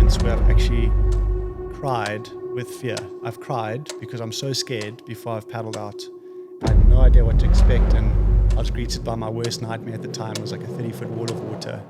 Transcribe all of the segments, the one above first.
moments where I've actually cried with fear. I've cried because I'm so scared before I've paddled out. I had no idea what to expect, and I was greeted by my worst nightmare at the time. It was like a 30-foot wall of water.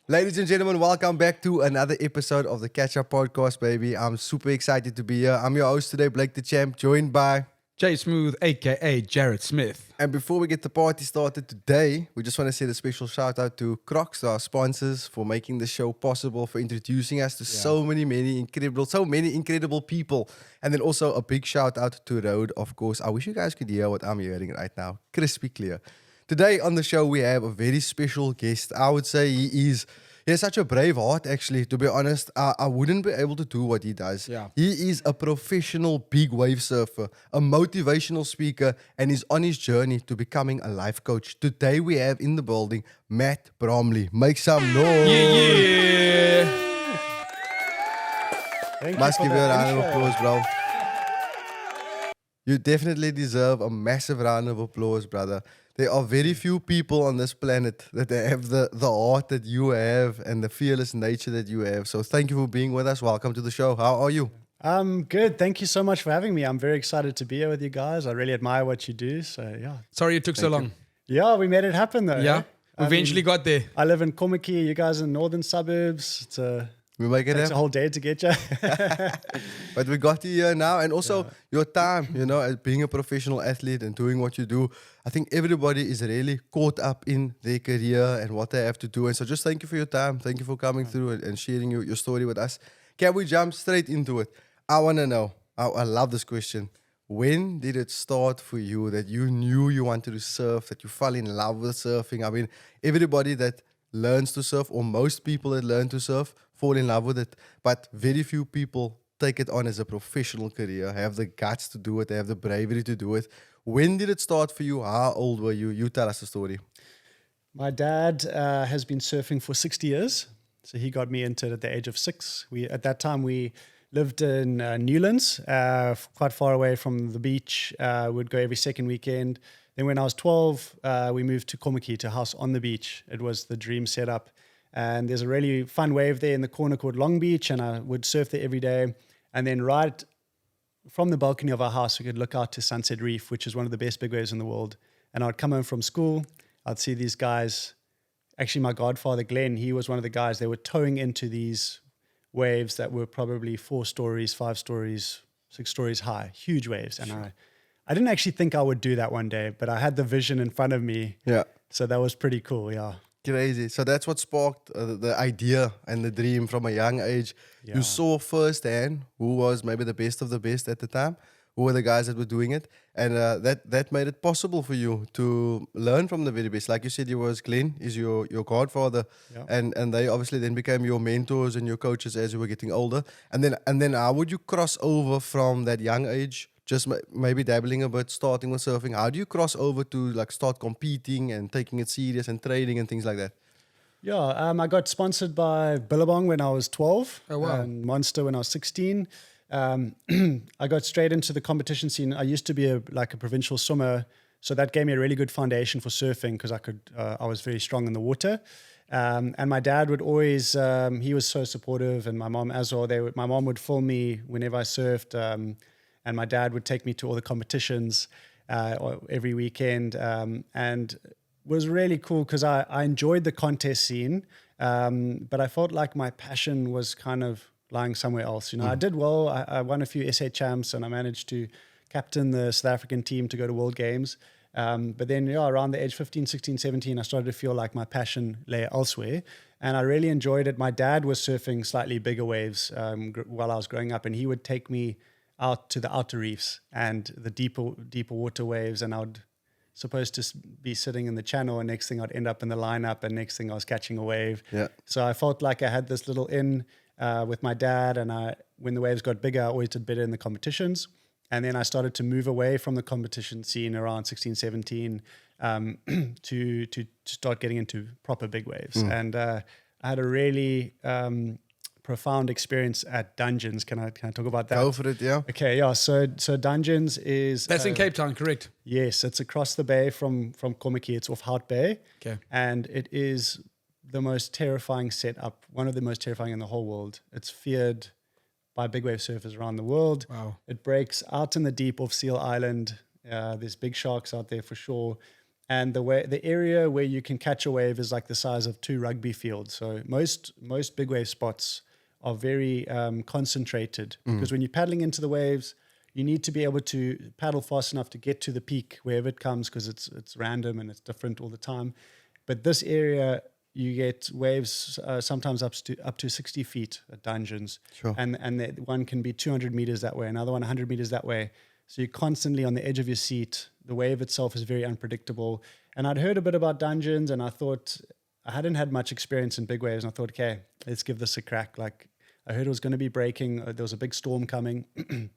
Ladies and gentlemen, welcome back to another episode of the Catch Up Podcast, baby. I'm super excited to be here. I'm your host today, Blake the Champ, joined by Jay Smooth, aka Jared Smith. And before we get the party started today, we just want to say a special shout out to Crocs, our sponsors, for making the show possible, for introducing us to so many incredible people. And then also a big shout out to Rode, of course. I wish you guys could hear what I'm hearing right now. Crispy clear. Today on the show, we have a very special guest. I would say he has such a brave heart, actually. To be honest, I wouldn't be able to do what he does. Yeah. He is a professional big wave surfer, a motivational speaker, and is on his journey to becoming a life coach. Today, we have in the building Matt Bromley. Make some noise. Yeah. Thank Must you give for you a that round of intro. applause, bro. You definitely deserve a massive round of applause, brother. There are very few people on this planet that have the heart that you have and the fearless nature that you have. So thank you for being with us. Welcome to the show. How are you? I'm good. Thank you so much for having me. I'm very excited to be here with you guys. I really admire what you do. So, yeah. Sorry it took so long. Yeah, we made it happen, though. Yeah, eh? we eventually got there. I live in Komaki. You guys in northern suburbs. We make it Takes a happen. whole day to get you. But we got you here now. And also your time, as being a professional athlete and doing what you do. I think everybody is really caught up in their career and what they have to do. And so just thank you for your time. Thank you for coming through and sharing your story with us. Can we jump straight into it? I want to know. I love this question. When did it start for you that you knew you wanted to surf, that you fell in love with surfing? I mean, everybody that learns to surf, or most people that learn to surf, fall in love with it. But very few people take it on as a professional career, have the guts to do it, they have the bravery to do it. When did it start for you? How old were you? You tell us the story. My dad has been surfing for 60 years. So he got me into it at the age of 6. At that time, we lived in Newlands, quite far away from the beach. We'd go every second weekend. Then when I was 12, we moved to Komaki, to a house on the beach. It was the dream setup. And there's a really fun wave there in the corner called Long Beach, and I would surf there every day. And then right from the balcony of our house, we could look out to Sunset Reef, which is one of the best big waves in the world. And I'd come home from school, I'd see these guys. Actually, my godfather, Glenn, he was one of the guys. They were towing into these waves that were probably 4 stories, 5 stories, 6 stories high, huge waves. And I didn't actually think I would do that one day, but I had the vision in front of me. Yeah. So that was pretty cool, yeah. Crazy. So that's what sparked the idea and the dream from a young age. Yeah. You saw firsthand who was maybe the best of the best at the time, who were the guys that were doing it. And that made it possible for you to learn from the very best. Like you said, Glenn is your godfather. Yeah. And they obviously then became your mentors and your coaches as you were getting older. And then how would you cross over from that young age, just maybe dabbling a bit, starting with surfing? How do you cross over to like start competing and taking it serious and training and things like that? Yeah, I got sponsored by Billabong when I was 12. Oh, wow. And Monster when I was 16. I got straight into the competition scene. I used to be a provincial swimmer, so that gave me a really good foundation for surfing because I was very strong in the water. And my dad would always, he was so supportive, and my mom as well. My mom would film me whenever I surfed, and my dad would take me to all the competitions every weekend, and was really cool because I enjoyed the contest scene, but I felt like my passion was kind of lying somewhere else. I did well. I won a few SA champs, and I managed to captain the South African team to go to World Games. But then, around the age 15, 16, 17, I started to feel like my passion lay elsewhere. And I really enjoyed it. My dad was surfing slightly bigger waves while I was growing up, and he would take me out to the outer reefs and the deeper water waves. And I would supposed to be sitting in the channel, and next thing I'd end up in the lineup, and next thing I was catching a wave. Yeah. So I felt like I had this little in with my dad, and when the waves got bigger, I always did better in the competitions. And then I started to move away from the competition scene around 16, 17 to start getting into proper big waves. And I had a really profound experience at Dungeons. Can I talk about that? Go for it, yeah. Okay, yeah. So Dungeons is That's in Cape Town, correct? yes, it's across the bay from Komaki. It's off Hout Bay. Okay. And it is the most terrifying setup, one of the most terrifying in the whole world. It's feared by big wave surfers around the world. Wow. It breaks out in the deep off Seal Island. There's big sharks out there for sure. And the area where you can catch a wave is like the size of 2 rugby fields. So most big wave spots are very concentrated because when you're paddling into the waves, you need to be able to paddle fast enough to get to the peak wherever it comes because it's random and it's different all the time. But this area, you get waves sometimes up to 60 feet at Dungeons. Sure. And one can be 200 meters that way, another one 100 meters that way. So you're constantly on the edge of your seat. The wave itself is very unpredictable. And I'd heard a bit about Dungeons and I thought, I hadn't had much experience in big waves. And I thought, okay, let's give this a crack. Like I heard it was going to be breaking. There was a big storm coming. I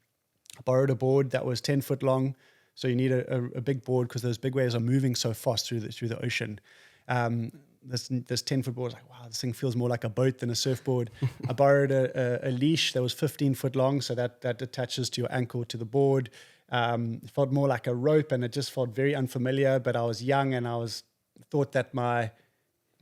borrowed a board that was 10 foot long. So you need a big board because those big waves are moving so fast through the ocean. This 10-foot board was like, wow, this thing feels more like a boat than a surfboard. I borrowed a leash that was 15 foot long, so that attaches to your ankle to the board. It felt more like a rope, and it just felt very unfamiliar. But I was young, and thought that my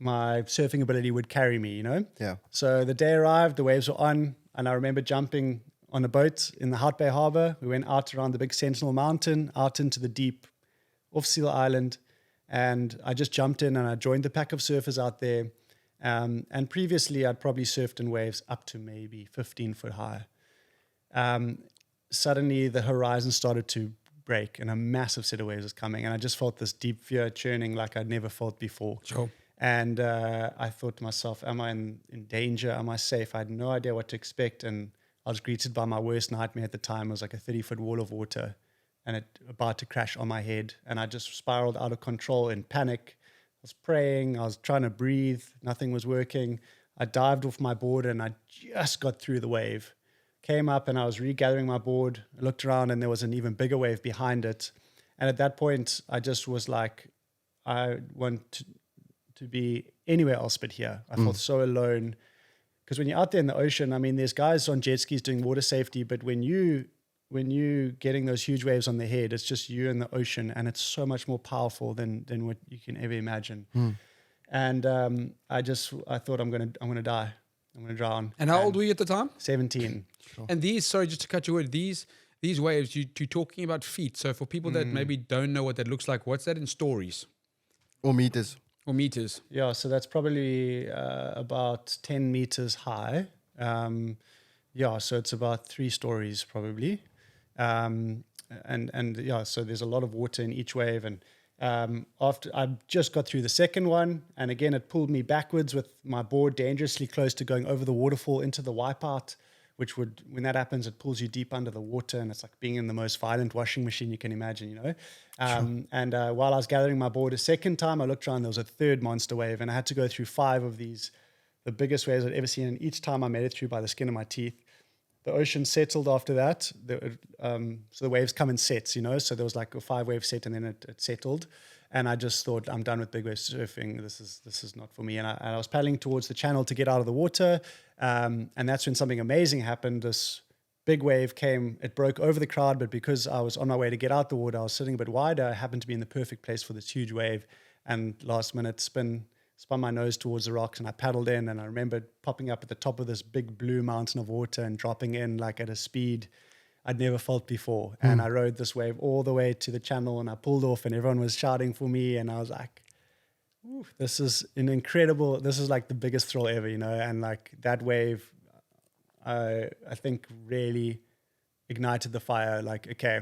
surfing ability would carry me, you know. Yeah. So the day arrived, the waves were on, and I remember jumping on a boat in the Hout Bay Harbour. We went out around the big Sentinel Mountain, out into the deep, off Seal Island. And I just jumped in and I joined the pack of surfers out there. And previously, I'd probably surfed in waves up to maybe 15 foot high. Suddenly, the horizon started to break and a massive set of waves was coming. And I just felt this deep fear churning like I'd never felt before. Sure. And I thought to myself, am I in danger? Am I safe? I had no idea what to expect. And I was greeted by my worst nightmare at the time. It was like a 30-foot wall of water. And it about to crash on my head. And I just spiraled out of control in panic. I was praying. I was trying to breathe. Nothing was working. I dived off my board and I just got through the wave. Came up and I was regathering my board. I looked around and there was an even bigger wave behind it. And at that point, I just was like, I want to be anywhere else but here. I felt so alone. Because when you're out there in the ocean, I mean, there's guys on jet skis doing water safety, but when you getting those huge waves on the head, it's just you and the ocean, and it's so much more powerful than what you can ever imagine. And I thought I'm gonna die. I'm gonna drown. And how old were you at the time? 17. And sorry, just to cut you word, these waves, you're talking about feet. So for people that maybe don't know what that looks like, what's that in stories? Or meters. Or meters? Yeah, so that's probably about 10 meters high. Yeah, so it's about 3 stories probably. And yeah, so there's a lot of water in each wave. And after I just got through the second one, and again, it pulled me backwards with my board dangerously close to going over the waterfall into the wipeout, which would, when that happens, it pulls you deep under the water, and it's like being in the most violent washing machine you can imagine, you know. And while I was gathering my board a second time, I looked around, there was a third monster wave, and I had to go through 5 of these, the biggest waves I'd ever seen, and each time I made it through by the skin of my teeth. The ocean settled after that. So the waves come in sets, you know. So there was like a 5-wave set, and then it settled. And I just thought, I'm done with big wave surfing. This is not for me. And I was paddling towards the channel to get out of the water. And that's when something amazing happened. This big wave came. It broke over the crowd, but because I was on my way to get out the water, I was sitting a bit wider. I happened to be in the perfect place for this huge wave. And last minute spun my nose towards the rocks, and I paddled in, and I remembered popping up at the top of this big blue mountain of water and dropping in like at a speed I'd never felt before. And I rode this wave all the way to the channel, and I pulled off, and everyone was shouting for me, and I was like, ooh, this is like the biggest thrill ever, you know. And like that wave, I think really ignited the fire. Like, okay,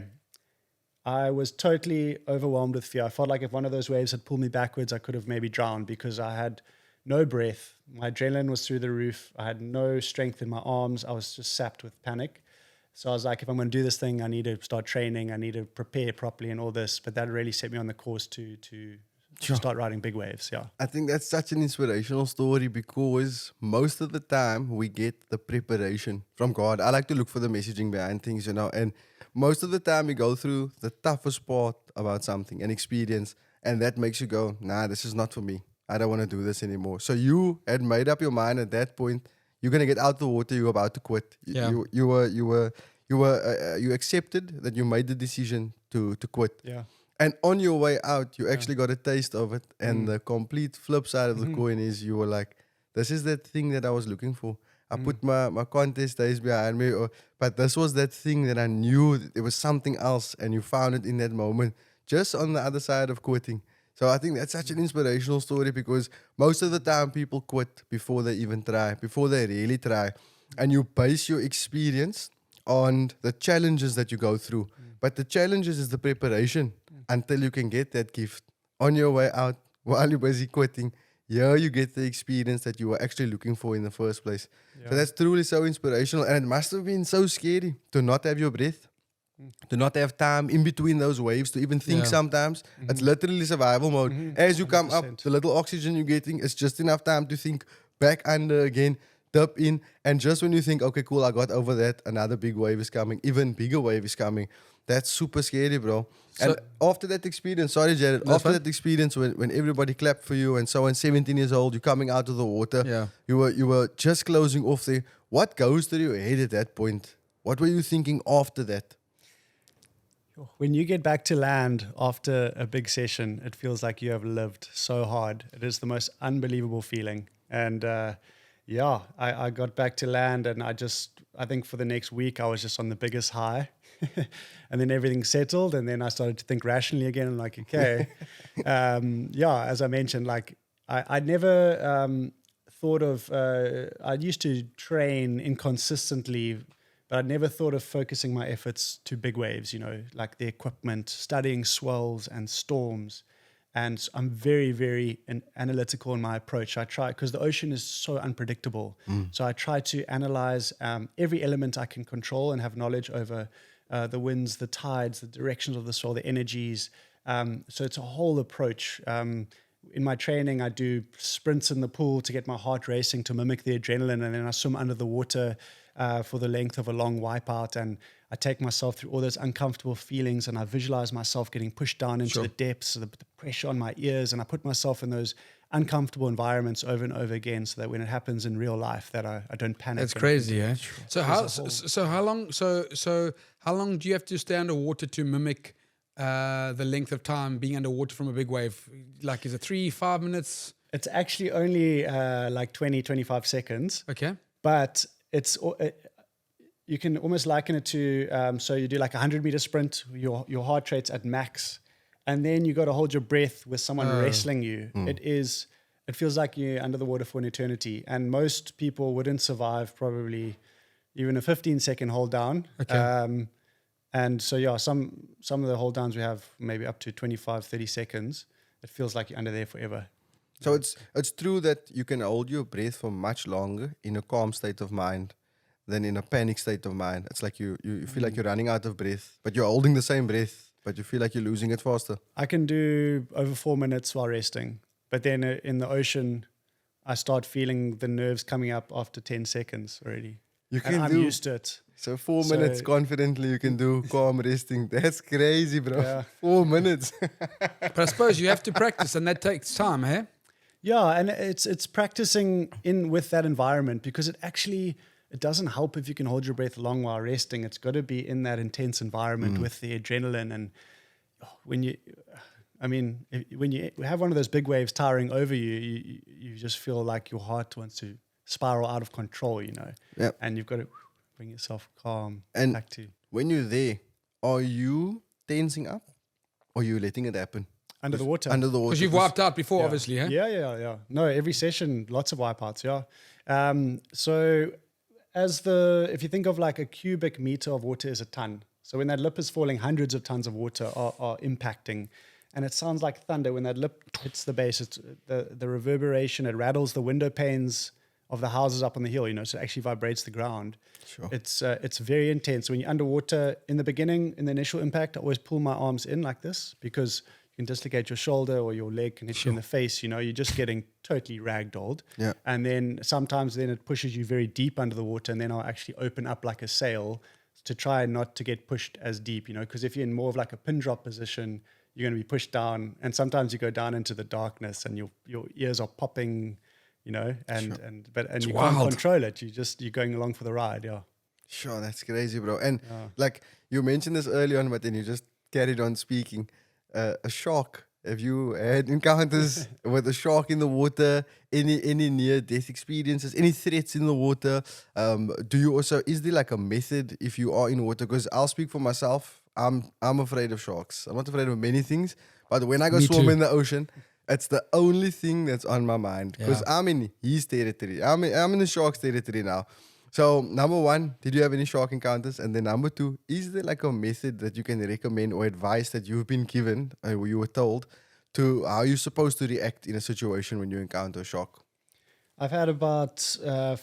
I was totally overwhelmed with fear. I felt like if one of those waves had pulled me backwards, I could have maybe drowned because I had no breath. My adrenaline was through the roof. I had no strength in my arms. I was just sapped with panic. So I was like, if I'm going to do this thing, I need to start training. I need to prepare properly and all this. But that really set me on the course to start riding big waves. Yeah. I think that's such an inspirational story because most of the time we get the preparation from God. I like to look for the messaging behind things, you know, and most of the time we go through the toughest part about something, an experience, and that makes you go, nah, this is not for me. I don't want to do this anymore. So you had made up your mind at that point. You're gonna get out the water. You're about to quit. Yeah. You accepted that you made the decision to quit. Yeah. And on your way out, you actually got a taste of it. And the complete flip side of the coin is you were like, this is that thing that I was looking for. I put my contest days behind me, but this was that thing that I knew that there was something else, and you found it in that moment, just on the other side of quitting. So I think that's such an inspirational story, because most of the time people quit before they even try, before they really try. And you base your experience on the challenges that you go through. But the challenges is the preparation until you can get that gift. On your way out, while you're busy quitting, you get the experience that you were actually looking for in the first place. Yeah. So that's truly so inspirational. And it must have been so scary to not have your breath, to not have time in between those waves to even think sometimes. It's literally survival mode. As you come 100%. up, the little oxygen you're getting is just enough time to think back under again, dip in. And just when you think, okay, cool, I got over that, another big wave is coming, even bigger wave is coming. That's super scary, bro. So- and after that experience, sorry, Jared, That's after fine. that experience when everybody clapped for you and so on, 17 years old, you're coming out of the water, Yeah. you were just closing off there. What goes through your head at that point? What were you thinking after that? When you get back to land after a big session, it feels like you have lived so hard. It is the most unbelievable feeling. And I got back to land, and I think for the next week, I was just on the biggest high. And then everything settled, and then I started to think rationally again. I'm like, okay, as I mentioned, like I never thought of, I used to train inconsistently, but I never thought of focusing my efforts to big waves, like the equipment, studying swells and storms. And I'm very, very analytical in my approach. I try, because the ocean is so unpredictable. So I try to analyze every element I can control and have knowledge over the winds, the tides, the directions of the soil, the energies. So it's a whole approach. In my training, I do sprints in the pool to get my heart racing to mimic the adrenaline. And then I swim under the water for the length of a long wipeout. And I take myself through all those uncomfortable feelings, and I visualize myself getting pushed down into the depths, the pressure on my ears. And I put myself in those uncomfortable environments over and over again, so that when it happens in real life, that I don't panic. That's crazy, eh? So how long do you have to stay underwater to mimic the length of time being underwater from a big wave? Like, is it 3-5 minutes? It's actually only like 20-25 seconds. Okay. But you can almost liken it to, so you do like a 100-meter sprint, your heart rate's at max, and then you got to hold your breath with someone wrestling you. It feels like you're under the water for an eternity, and most people wouldn't survive probably even a 15-second hold down. Okay. And so, some of the hold downs we have maybe up to 25-30 seconds. It feels like you're under there forever. So it's true that you can hold your breath for much longer in a calm state of mind than in a panic state of mind. It's like you feel like you're running out of breath, but you're holding the same breath, but you feel like you're losing it faster. I can do over 4 minutes while resting, but then in the ocean, I start feeling the nerves coming up after 10 seconds already. I'm used to it. So 4 minutes confidently you can do calm resting. That's crazy, bro. Yeah. 4 minutes. But I suppose you have to practice, and that takes time, eh? Yeah, and it's practicing in with that environment, because it doesn't help if you can hold your breath long while resting. It's got to be in that intense environment with the adrenaline. And when you have one of those big waves towering over you, you just feel like your heart wants to spiral out of control, Yeah. And you've got to bring yourself calm And back to when you're there, are you tensing up or are you letting it happen? under the water. Under the water. Because you've wiped out before, obviously, eh? Yeah. No, every session, lots of wipeouts, yeah. So if you think of like a cubic meter of water is a ton. So when that lip is falling, hundreds of tons of water are impacting. And it sounds like thunder when that lip hits the base. It's the reverberation, it rattles the window panes of the houses up on the hill, so it actually vibrates the ground. Sure. It's very intense. When you're underwater, in the beginning, in the initial impact, I always pull my arms in like this, because you can dislocate your shoulder or your leg can hit you in the face. You're just getting totally ragdolled. Yeah. And then sometimes it pushes you very deep under the water, and then I'll actually open up like a sail to try not to get pushed as deep, because if you're in more of like a pin drop position, you're going to be pushed down. And sometimes you go down into the darkness and your ears are popping, you know, and you can't control it. You're going along for the ride. Yeah. Sure, that's crazy, bro. And like you mentioned this early on, but then you just carried on speaking. A shark. Have you had encounters with a shark in the water? Any near-death experiences? Any threats in the water? Do you also? Is there like a method if you are in water? Because I'll speak for myself. I'm afraid of sharks. I'm not afraid of many things, but when I go swim in the ocean, it's the only thing that's on my mind. Because I'm in his territory. I'm in the shark's territory now. So, number one, did you have any shark encounters? And then number two, is there like a method that you can recommend or advice that you've been given or you were told to how you're supposed to react in a situation when you encounter a shark? I've had about 5,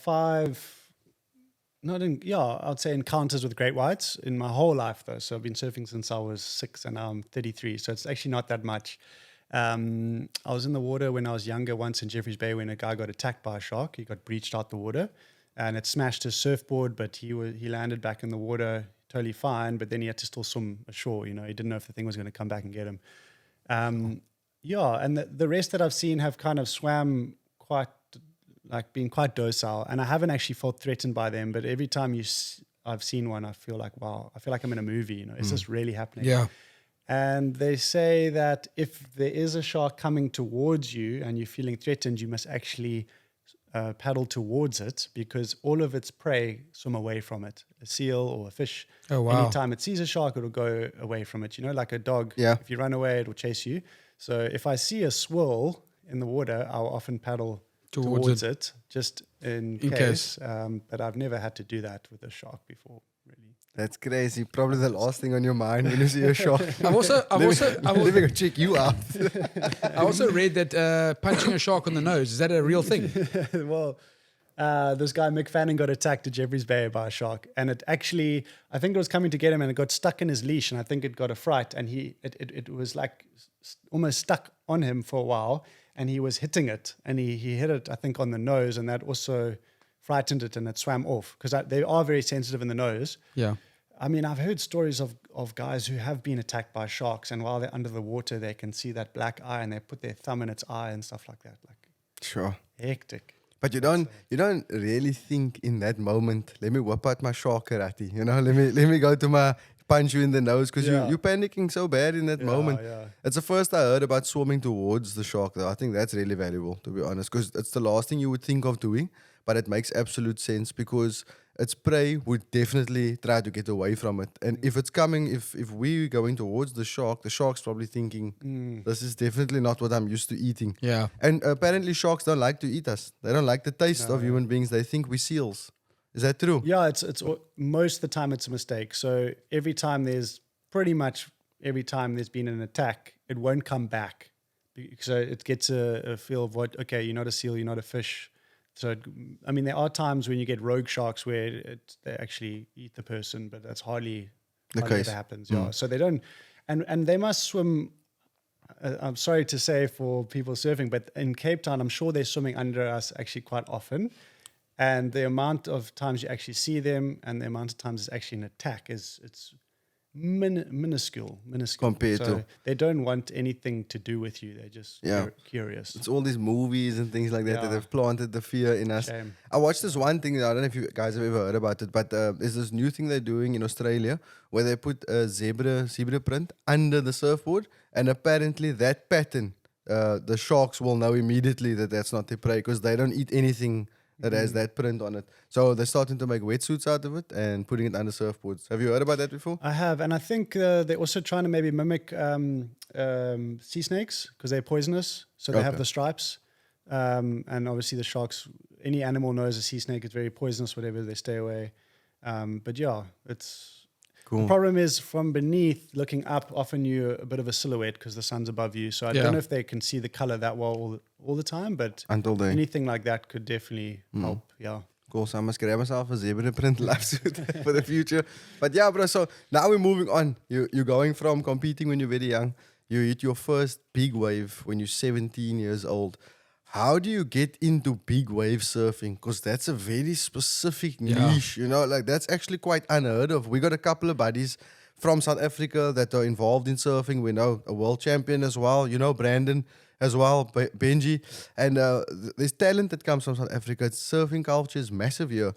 I'd say encounters with great whites in my whole life though. So I've been surfing since I was 6 and now I'm 33. So it's actually not that much. I was in the water when I was younger once in Jeffreys Bay when a guy got attacked by a shark. He got breached out the water. And it smashed his surfboard, but he landed back in the water totally fine. But then he had to still swim ashore. You know, he didn't know if the thing was going to come back and get him. And the rest that I've seen have kind of swam been quite docile. And I haven't actually felt threatened by them. But every time I've seen one, I feel like, wow, I feel like I'm in a movie. You know, is this really happening? Yeah. And they say that if there is a shark coming towards you and you're feeling threatened, you must actually paddle towards it because all of its prey swim away from it. A seal or a fish. Oh, wow. Anytime it sees a shark, it'll go away from it. You know, like a dog. Yeah. If you run away, it'll chase you. So if I see a swirl in the water, I'll often paddle towards it just in case. But I've never had to do that with a shark before, really. That's crazy. Probably the last thing on your mind when you see a shark. Let me go check you out. I also read that punching a shark on the nose, is that a real thing? Well, this guy Mick Fanning got attacked at Jeffreys Bay by a shark, and it actually, I think it was coming to get him, and it got stuck in his leash, and I think it got a fright, and it was like almost stuck on him for a while, and he was hitting it, and he hit it, I think, on the nose, and that also frightened it, and it swam off because they are very sensitive in the nose. Yeah. I mean, I've heard stories of guys who have been attacked by sharks, and while they're under the water, they can see that black eye, and they put their thumb in its eye and stuff like that. Like, sure, hectic. But you don't really think in that moment, let me whip out my shark karate, you know, let me go to my punch you in the nose because you're panicking so bad in that moment. Yeah. It's the first I heard about swimming towards the shark though. I think that's really valuable, to be honest, because it's the last thing you would think of doing, but it makes absolute sense because its prey would definitely try to get away from it. And if it's coming, if we're going towards the shark's probably thinking, this is definitely not what I'm used to eating. Yeah. And apparently sharks don't like to eat us. They don't like the taste of human beings. They think we're seals. Is that true? Yeah, it's most of the time it's a mistake. So every time there's been an attack, it won't come back. So it gets a feel of okay, you're not a seal, you're not a fish. So, there are times when you get rogue sharks where they actually eat the person, but that's hardly ever happens. Yeah. So they don't, and they must swim. I'm sorry to say for people surfing, but in Cape Town, I'm sure they're swimming under us actually quite often. And the amount of times you actually see them and the amount of times it's actually an attack it's minuscule compared so to. They don't want anything to do with you. They're just curious. It's all these movies and things like that that have planted the fear in us. Shame. I watched this one thing, I don't know if you guys have ever heard about it, but there's this new thing they're doing in Australia where they put a zebra print under the surfboard, and apparently that pattern, the sharks will know immediately that that's not their prey because they don't eat anything that has that print on it. So they're starting to make wetsuits out of it and putting it under surfboards. Have you heard about that before? I have, and I think they're also trying to maybe mimic sea snakes because they're poisonous, so they have the stripes. And obviously the sharks, any animal knows a sea snake is very poisonous, whatever, they stay away. But yeah, it's... Cool. The problem is from beneath, looking up, often you're a bit of a silhouette because the sun's above you. So I don't know if they can see the color that well all the time, but anything like that could definitely help. Yeah. Cool. So I must grab myself a zebra print life suit for the future. But yeah, bro. So now we're moving on. You're going from competing when you're very young. You hit your first big wave when you're 17 years old. How do you get into big wave surfing? Because that's a very specific niche, you know, like that's actually quite unheard of. We got a couple of buddies from South Africa that are involved in surfing. We know a world champion as well. You know, Brandon as well, Benji. And there's talent that comes from South Africa. Surfing culture is massive here.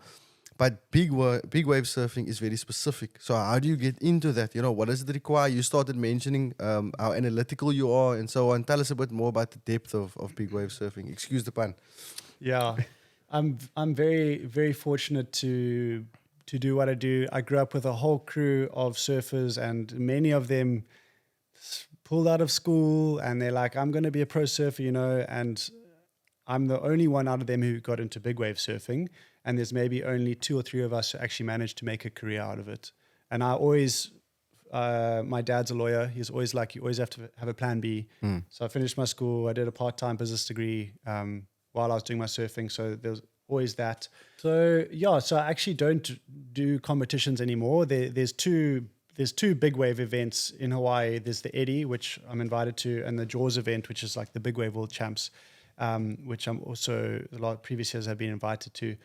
But big wave surfing is very specific. So how do you get into that? You know, what does it require? You started mentioning how analytical you are and so on. Tell us a bit more about the depth of big wave surfing. Excuse the pun. Yeah, I'm very, very fortunate to do what I do. I grew up with a whole crew of surfers, and many of them pulled out of school and they're like, I'm going to be a pro surfer, you know, and I'm the only one out of them who got into big wave surfing. And there's maybe only 2 or 3 of us who actually managed to make a career out of it. And I always, my dad's a lawyer. He's always like, you always have to have a plan B. So I finished my school. I did a part-time business degree while I was doing my surfing. So there's always that. So yeah, so I actually don't do competitions anymore. There's two big wave events in Hawaii. There's the Eddy, which I'm invited to, and the Jaws event, which is like the big wave world champs, which I'm also, a lot of previous years have been invited to.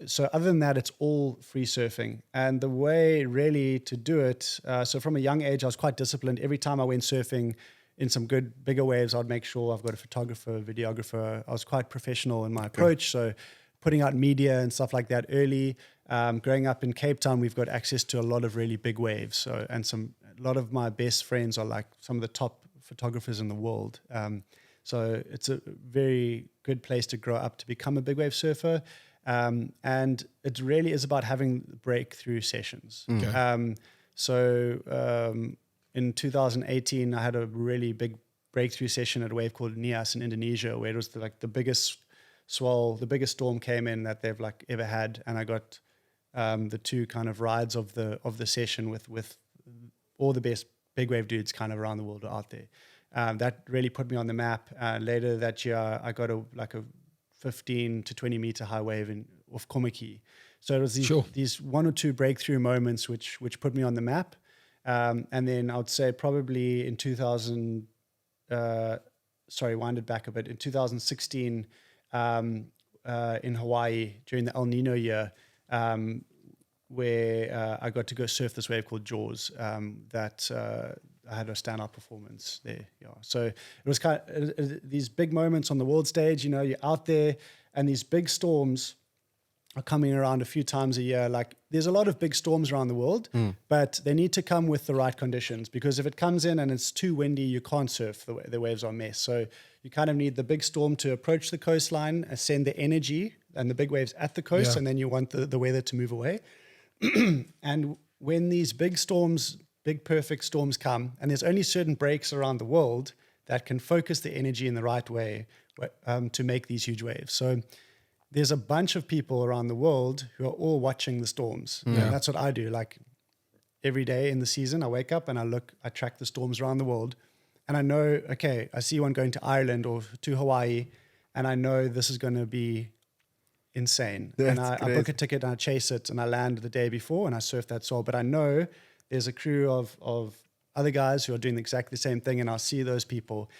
So other than that, it's all free surfing. And the way really to do it, so from a young age, I was quite disciplined. Every time I went surfing in some good, bigger waves, I'd make sure I've got a photographer, videographer. I was quite professional in my approach. So putting out media and stuff like that early. Growing up in Cape Town, we've got access to a lot of really big waves. So, and a lot of my best friends are like some of the top photographers in the world. So it's a very good place to grow up to become a big wave surfer. And it really is about having breakthrough sessions. Okay. In 2018, I had a really big breakthrough session at a wave called Nias in Indonesia, where it was the biggest swell, the biggest storm came in that they've like ever had, and I got the 2 kind of rides of the session with all the best big wave dudes kind of around the world are out there. That really put me on the map. Later that year, I got a 15 to 20 meter high wave off Komaki. So it was these 1 or 2 breakthrough moments which put me on the map. And then I would say probably in wind it back a bit. In 2016, in Hawaii during the El Nino year, where I got to go surf this wave called Jaws, that I had a standout performance there. Yeah. So it was kind of these big moments on the world stage. You know, you're out there, and these big storms are coming around a few times a year. Like there's a lot of big storms around the world, but they need to come with the right conditions, because if it comes in and it's too windy, you can't surf. The waves are a mess. So you kind of need the big storm to approach the coastline, send the energy and the big waves at the coast, and then you want the weather to move away. And when these big storms, big perfect storms come, and there's only certain breaks around the world that can focus the energy in the right way to make these huge waves. So there's a bunch of people around the world who are all watching the storms. And that's what I do. Like every day in the season, I wake up and I track the storms around the world. And I know, okay, I see one going to Ireland or to Hawaii, and I know this is going to be insane. And I book a ticket and I chase it, and I land the day before and I surf that swell. But I know there's a crew of other guys who are doing exactly the same thing, and I'll see those people.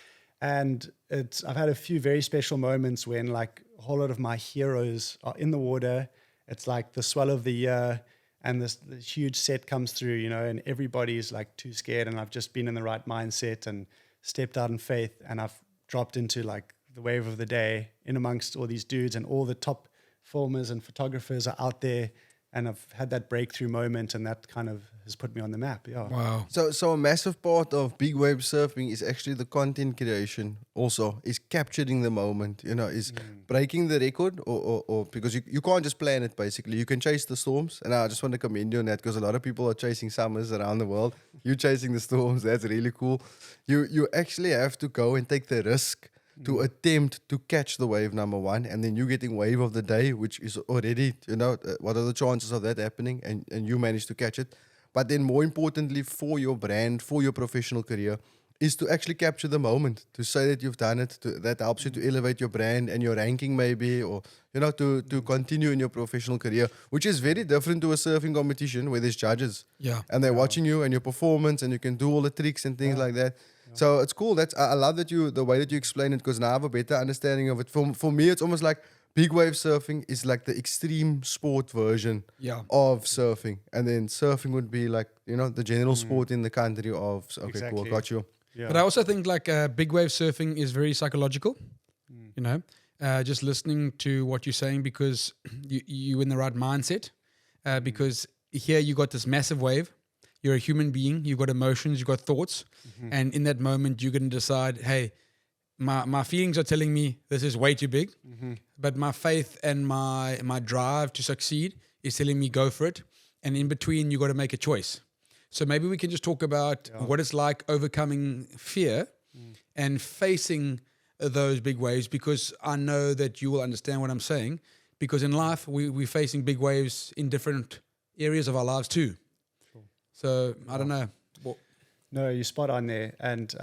And I've had a few very special moments when like a whole lot of my heroes are in the water. It's like the swell of the year, and this huge set comes through, you know, and everybody's like too scared, and I've just been in the right mindset and stepped out in faith, and I've dropped into like the wave of the day in amongst all these dudes, and all the top filmers and photographers are out there, and I've had that breakthrough moment, and that kind of has put me on the map. Yeah. Wow. So a massive part of big wave surfing is actually the content creation. Also, is capturing the moment. You know, is breaking the record, or because you can't just plan it. Basically, you can chase the storms, and I just want to commend you on that, because a lot of people are chasing summers around the world. You chasing the storms. That's really cool. You actually have to go and take the risk to attempt to catch the wave, number one, and then you getting wave of the day, which is already, you know, what are the chances of that happening, and you manage to catch it. But then more importantly, for your brand, for your professional career, is to actually capture the moment, to say that you've done it. That helps you to elevate your brand and your ranking maybe, or, you know, to continue in your professional career, which is very different to a surfing competition where there's judges. Yeah. And they're watching you and your performance, and you can do all the tricks and things like that. So it's cool. I love that the way that you explain it, because now I have a better understanding of it. For me, it's almost like big wave surfing is like the extreme sport version Yeah. of surfing, and then surfing would be like, you know, the general sport in the country of. Okay, cool, Exactly. got you. Yeah. But I also think like big wave surfing is very psychological. You know, just listening to what you're saying, because you're in the right mindset. Because here you got this massive wave. You're a human being. You've got emotions. You've got thoughts. And in that moment, you're going to decide, hey, my feelings are telling me this is way too big. But my faith and my drive to succeed is telling me go for it. And in between, you got to make a choice. So maybe we can just talk about what it's like overcoming fear and facing those big waves, because I know that you will understand what I'm saying, because in life we're facing big waves in different areas of our lives too. Sure. So I don't know. No, you're spot on there. And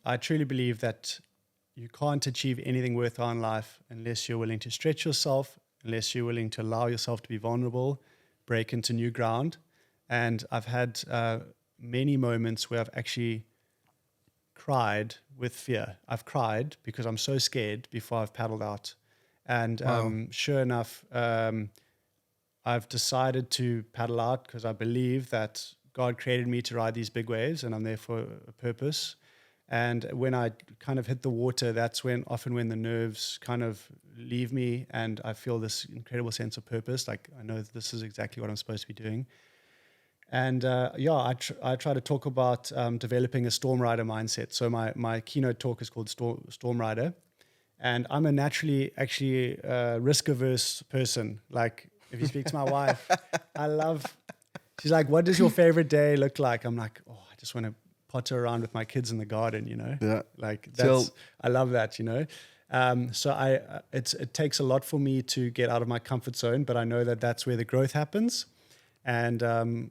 I truly believe that you can't achieve anything worthwhile in life unless you're willing to stretch yourself, unless you're willing to allow yourself to be vulnerable, break into new ground. And I've had many moments where I've actually cried with fear. I've cried because I'm so scared before I've paddled out. And sure enough, I've decided to paddle out because I believe that God created me to ride these big waves and I'm there for a purpose. And when I kind of hit the water, that's often when the nerves kind of leave me and I feel this incredible sense of purpose. Like I know this is exactly what I'm supposed to be doing. And I try to talk about developing a storm rider mindset. So my keynote talk is called Storm Rider. And I'm a naturally actually risk-averse person. Like if you speak to my wife, she's like, what does your favorite day look like? I'm like, I just want to potter around with my kids in the garden, you know? Yeah. Like I love that, you know? So it takes a lot for me to get out of my comfort zone, but I know that that's where the growth happens. And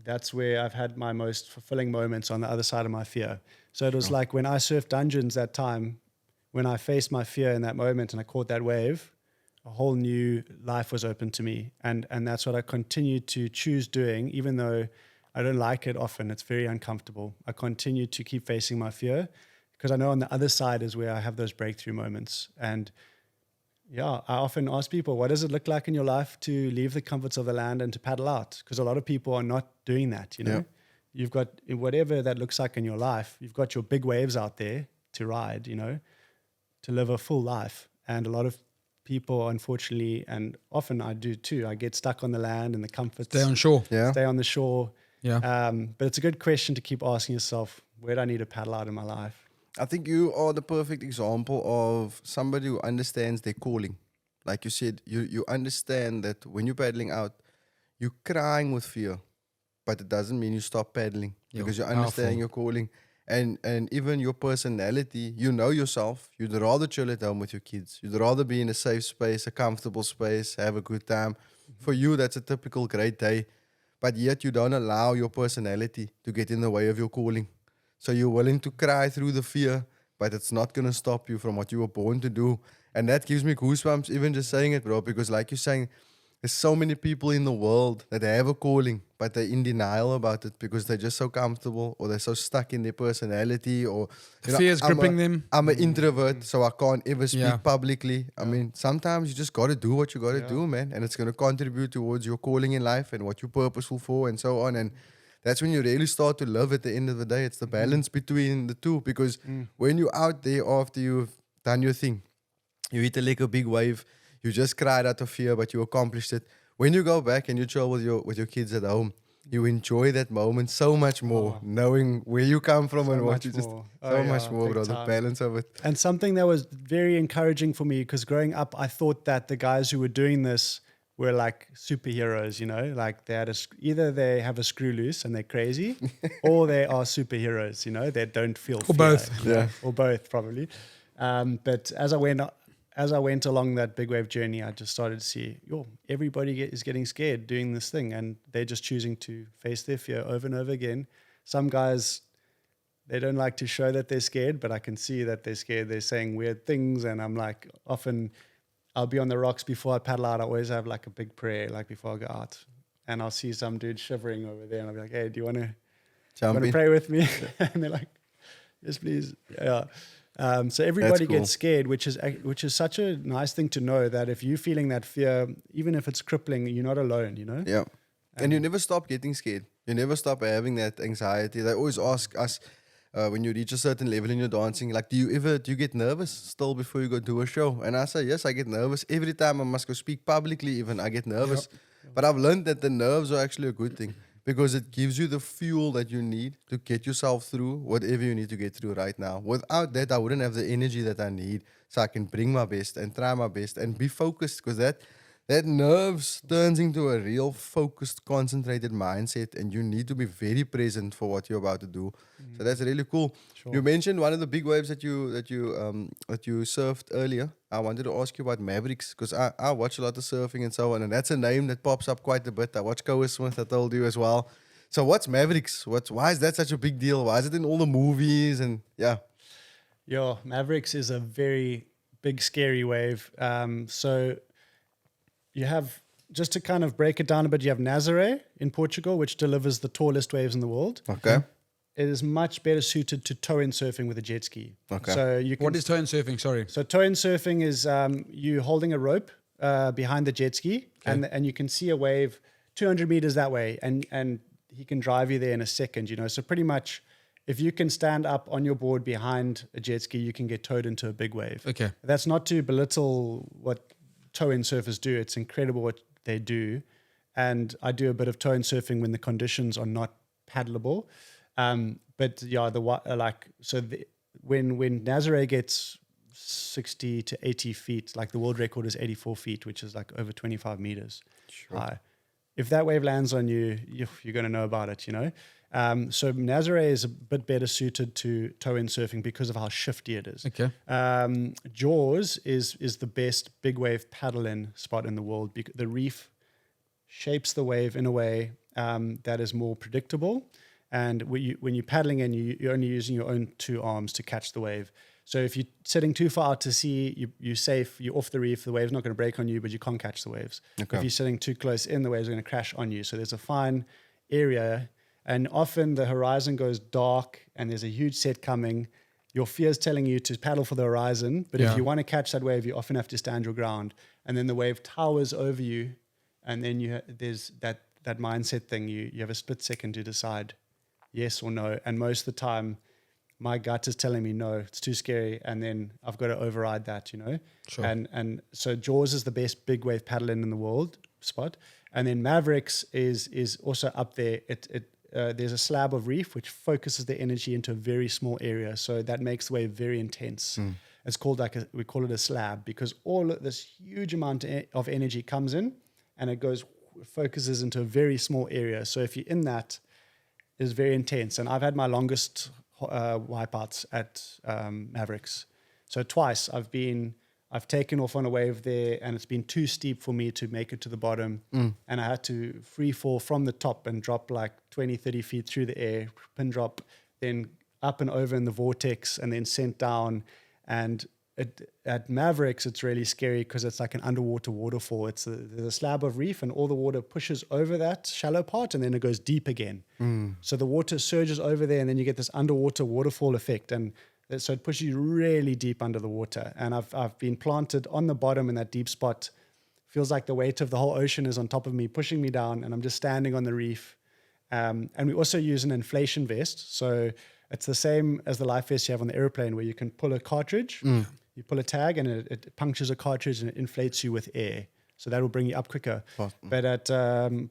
that's where I've had my most fulfilling moments, on the other side of my fear. So it was like when I surfed dungeons that time, when I faced my fear in that moment and I caught that wave, a whole new life was open to me. And that's what I continue to choose doing, even though I don't like it often. It's very uncomfortable. I continue to keep facing my fear because I know on the other side is where I have those breakthrough moments. And I often ask people, what does it look like in your life to leave the comforts of the land and to paddle out? Because a lot of people are not doing that, you know? Yeah. You've got, whatever that looks like in your life, you've got your big waves out there to ride, you know, to live a full life. And a lot of people, unfortunately, and often I do too, I get stuck on the land and the comforts. Stay on shore. Yeah. Stay on the shore. Yeah. But it's a good question to keep asking yourself, where do I need to paddle out in my life? I think you are the perfect example of somebody who understands their calling. Like you said, you understand that when you're paddling out, you're crying with fear, but it doesn't mean you stop paddling because you understand your calling. And even your personality, you know yourself. You'd rather chill at home with your kids. You'd rather be in a safe space, a comfortable space, have a good time. For you, that's a typical great day. But yet you don't allow your personality to get in the way of your calling. So you're willing to cry through the fear, but it's not going to stop you from what you were born to do. And that gives me goosebumps even just saying it, bro, because like you're saying, there's so many people in the world that have a calling, but they're in denial about it because they're just so comfortable or they're so stuck in their personality or... Fear's gripping them. I'm an introvert, so I can't ever speak publicly. Yeah. I mean, sometimes you just got to do what you got to do, man. And it's going to contribute towards your calling in life and what you're purposeful for and so on. And that's when you really start to love at the end of the day. It's the balance between the two, because when you're out there after you've done your thing, you hit a lekker big wave, you just cried out of fear, but you accomplished it. When you go back and you chill with your kids at home, you enjoy that moment so much more, knowing where you come from and what you just... So much more, bro, the balance of it. And something that was very encouraging for me, because growing up, I thought that the guys who were doing this were like superheroes, you know, like they had either they have a screw loose and they're crazy, or they are superheroes, you know, they don't feel fear, both. you know, or both probably. But as I went along that big wave journey, I just started to see, everybody is getting scared doing this thing, and they're just choosing to face their fear over and over again. Some guys, they don't like to show that they're scared, but I can see that they're scared. They're saying weird things, and I'm like, often I'll be on the rocks before I paddle out. I always have like a big prayer, like before I go out, and I'll see some dude shivering over there, and I'll be like, hey, do you want to pray with me? And they're like, yes, please. Yeah. So everybody cool. gets scared, which is such a nice thing to know, that if you're feeling that fear, even if it's crippling, you're not alone, you know? Yeah. And you never stop getting scared. You never stop having that anxiety. They always ask us when you reach a certain level in your dancing, like, do you get nervous still before you go do a show? And I say, yes, I get nervous. Every time I must go speak publicly, even I get nervous. But I've learned that the nerves are actually a good thing because it gives you the fuel that you need to get yourself through whatever you need to get through right now. Without that, I wouldn't have the energy that I need so I can bring my best and try my best and be focused, because that nerves turns into a real focused, concentrated mindset, and you need to be very present for what you're about to do. So that's really cool. Sure. You mentioned one of the big waves that you surfed earlier. I wanted to ask you about Mavericks, because I watch a lot of surfing and so on, and that's a name that pops up quite a bit. I watch Koa Smith, I told you as well. So what's Mavericks? Why is that such a big deal? Why is it in all the movies? And yeah. Yo, Mavericks is a very big, scary wave. So you have, just to kind of break it down a bit, you have Nazaré in Portugal, which delivers the tallest waves in the world. Okay. It is much better suited to toe-in surfing with a jet ski. Okay. So you can, What is toe-in surfing? Sorry. so toe-in surfing is you holding a rope behind the jet ski, and you can see a wave 200 meters that way, and he can drive you there in a second. You know, so pretty much, if you can stand up on your board behind a jet ski, you can get towed into a big wave. Okay. That's not to belittle what toe-in surfers do. It's incredible what they do. And I do a bit of toe-in surfing when the conditions are not paddleable. But yeah, when Nazaré gets 60 to 80 feet, like the world record is 84 feet, which is like over 25 meters high. If that wave lands on you, you're going to know about it, you know? So Nazaré is a bit better suited to toe-in surfing because of how shifty it is. Okay. Jaws is the best big wave paddle-in spot in the world. The reef shapes the wave in a way that is more predictable. And when you're paddling in, you're only using your own two arms to catch the wave. So if you're sitting too far out to sea, you're safe, you're off the reef, the wave's not going to break on you, but you can't catch the waves. Okay. If you're sitting too close in, the waves are going to crash on you. So there's a fine area, and often the horizon goes dark and there's a huge set coming. Your fear is telling you to paddle for the horizon, but if you want to catch that wave, you often have to stand your ground. And then the wave towers over you, and then there's that mindset thing. You have a split second to decide yes or no. And most of the time, my gut is telling me no, it's too scary, and then I've got to override that, you know. Sure. And so Jaws is the best big wave paddle-in the world spot, and then Mavericks is also up there. There's a slab of reef which focuses the energy into a very small area, so that makes the wave very intense. It's called we call it a slab, because all of this huge amount of energy comes in, and it focuses into a very small area. So if you're in that, it's very intense. And I've had my longest wipeouts at Mavericks. So twice I've taken off on a wave there, and it's been too steep for me to make it to the bottom. And I had to free fall from the top and drop like 20, 30 feet through the air, pin drop, then up and over in the vortex, and then sent down. And at Mavericks, it's really scary because it's like an underwater waterfall. There's a slab of reef, and all the water pushes over that shallow part, and then it goes deep again. So the water surges over there, and then you get this underwater waterfall effect. And so it pushes you really deep under the water. And I've been planted on the bottom in that deep spot. Feels like the weight of the whole ocean is on top of me, pushing me down, and I'm just standing on the reef. And we also use an inflation vest. So it's the same as the life vest you have on the airplane, where you can pull a cartridge. You pull a tag, and it punctures a cartridge, and it inflates you with air. So that will bring you up quicker. Awesome. But at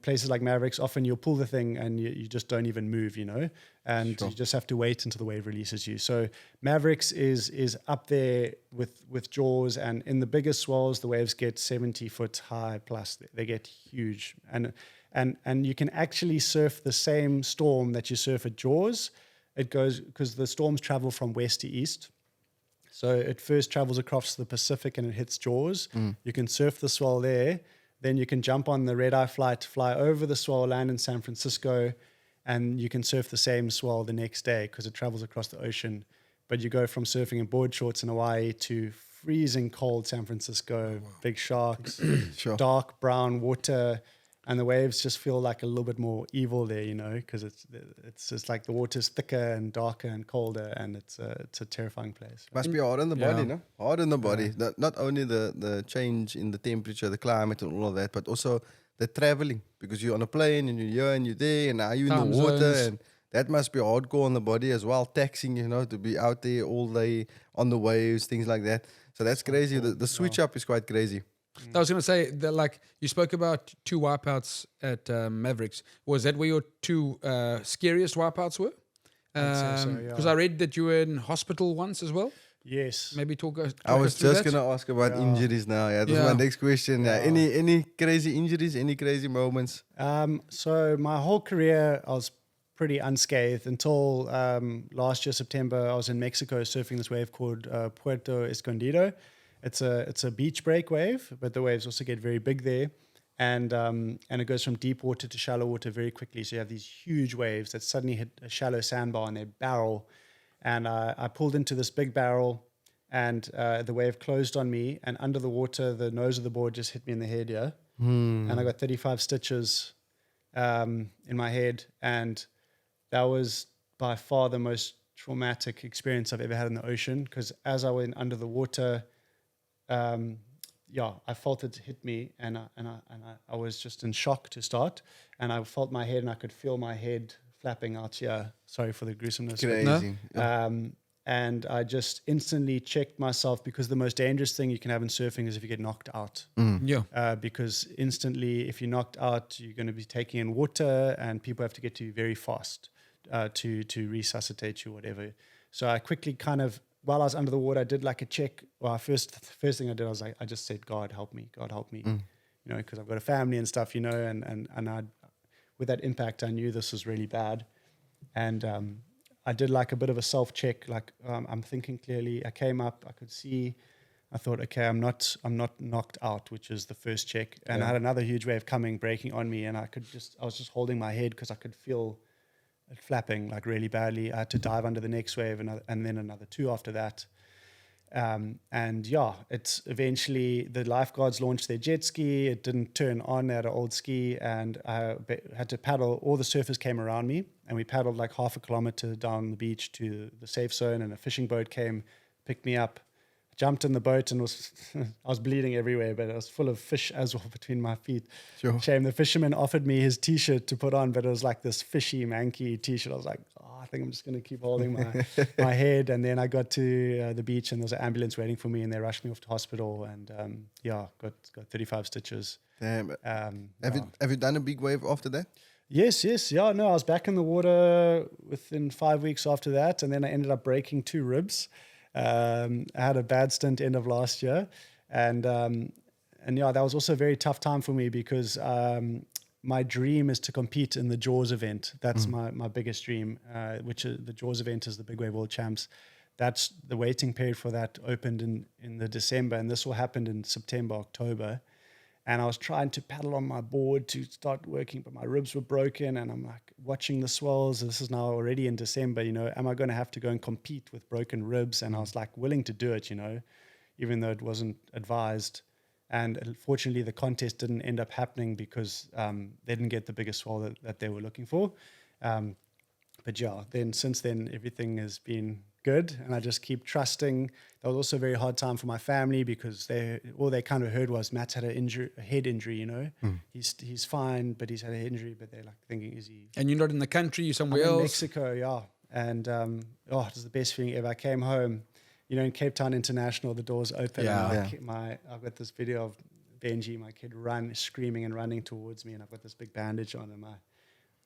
places like Mavericks, often you'll pull the thing and you just don't even move, you know, and you just have to wait until the wave releases you. So Mavericks is up there with Jaws, and in the biggest swells, the waves get 70 foot high plus. They get huge. And you can actually surf the same storm that you surf at Jaws. It goes, because the storms travel from west to east. So it first travels across the Pacific and it hits Jaws. You can surf the swell there. Then you can jump on the red-eye flight, fly over the swell, land in San Francisco, and you can surf the same swell the next day because it travels across the ocean. But you go from surfing in board shorts in Hawaii to freezing cold San Francisco, big sharks, dark brown water, and the waves just feel like a little bit more evil there, you know, because it's just like the water's thicker and darker and colder, and it's a terrifying place. Must be hard on the body, Yeah. no? Hard on the body. Not only the change in the temperature, the climate, and all of that, but also the traveling, because you're on a plane and you're here and you're there, and now you're in Time the water, zones. and that must be hardcore on the body as well. Taxing, you know, to be out there all day on the waves, things like that. So that's crazy. The switch up is quite crazy. I was going to say that, like, you spoke about 2 wipeouts at Mavericks. Was that where your 2 scariest wipeouts were? I'd say so, Because yeah. I read that you were in hospital once as well. Yes. Maybe talk us. I was through just that. gonna ask about injuries now. Yeah, that's my next question. Yeah. Any crazy injuries? Any crazy moments? So my whole career, I was pretty unscathed until last year, September. I was in Mexico surfing this wave called Puerto Escondido. It's a beach break wave, but the waves also get very big there. And it goes from deep water to shallow water very quickly. So you have these huge waves that suddenly hit a shallow sandbar and they barrel. And I pulled into this big barrel, and the wave closed on me. And under the water, the nose of the board just hit me in the head, yeah. And I got 35 stitches in my head. And that was by far the most traumatic experience I've ever had in the ocean, because as I went under the water, I felt it hit me, and I was just in shock to start, and I felt my head, and I could feel my head flapping out here. Sorry for the gruesomeness. Crazy. And I just instantly checked myself, because the most dangerous thing you can have in surfing is if you get knocked out. Yeah. Because instantly, if you're knocked out, you're going to be taking in water, and people have to get to you very fast to resuscitate you, whatever. So I quickly while I was under the water, I did like a check. Well, first thing I did, I just said, God help me, you know, because I've got a family and stuff, you know, and with that impact, I knew this was really bad. And I did like a bit of a self-check, like I'm thinking clearly. I came up, I could see, I thought, okay, I'm not knocked out, which is the first check. And I had another huge wave coming, breaking on me, and I was just holding my head because I could feel it flapping like really badly. I had to dive under the next wave, and then another 2 after that. It's eventually the lifeguards launched their jet ski. It didn't turn on. They had an old ski, and I had to paddle. All the surfers came around me, and we paddled like half a kilometer down the beach to the safe zone, and a fishing boat came, picked me up. Jumped in the boat and I was bleeding everywhere, but it was full of fish as well between my feet. Sure. Shame. The fisherman offered me his t-shirt to put on, but it was like this fishy, manky t-shirt. I was like, I think I'm just going to keep holding my head. And then I got to the beach, and there was an ambulance waiting for me, and they rushed me off to hospital, and got 35 stitches. Damn. Have you done a big wave after that? Yes. Yeah, no, I was back in the water within 5 weeks after that, and then I ended up breaking 2 ribs. I had a bad stint end of last year, and that was also a very tough time for me, because my dream is to compete in the Jaws event. That's my biggest dream, which is the Jaws event is the Big Wave World Champs. That's the waiting period for that opened in the December, and this all happened in September, October. And I was trying to paddle on my board to start working, but my ribs were broken, and I'm like watching the swells. This is now already in December, you know, am I going to have to go and compete with broken ribs? And I was like willing to do it, you know, even though it wasn't advised. And unfortunately, the contest didn't end up happening because they didn't get the biggest swell that they were looking for. Since then, everything has been good, and I just keep trusting. That was also a very hard time for my family, because all they kind of heard was Matt's had a head injury, you know. He's fine, but he's had a head injury, but they're like thinking, is he? And you're not in the country, you're somewhere I'm else. in Mexico, yeah. And it was the best feeling ever. I came home, you know, in Cape Town International, the doors open. Yeah. And I've got this video of Benji, my kid, screaming and running towards me, and I've got this big bandage on, and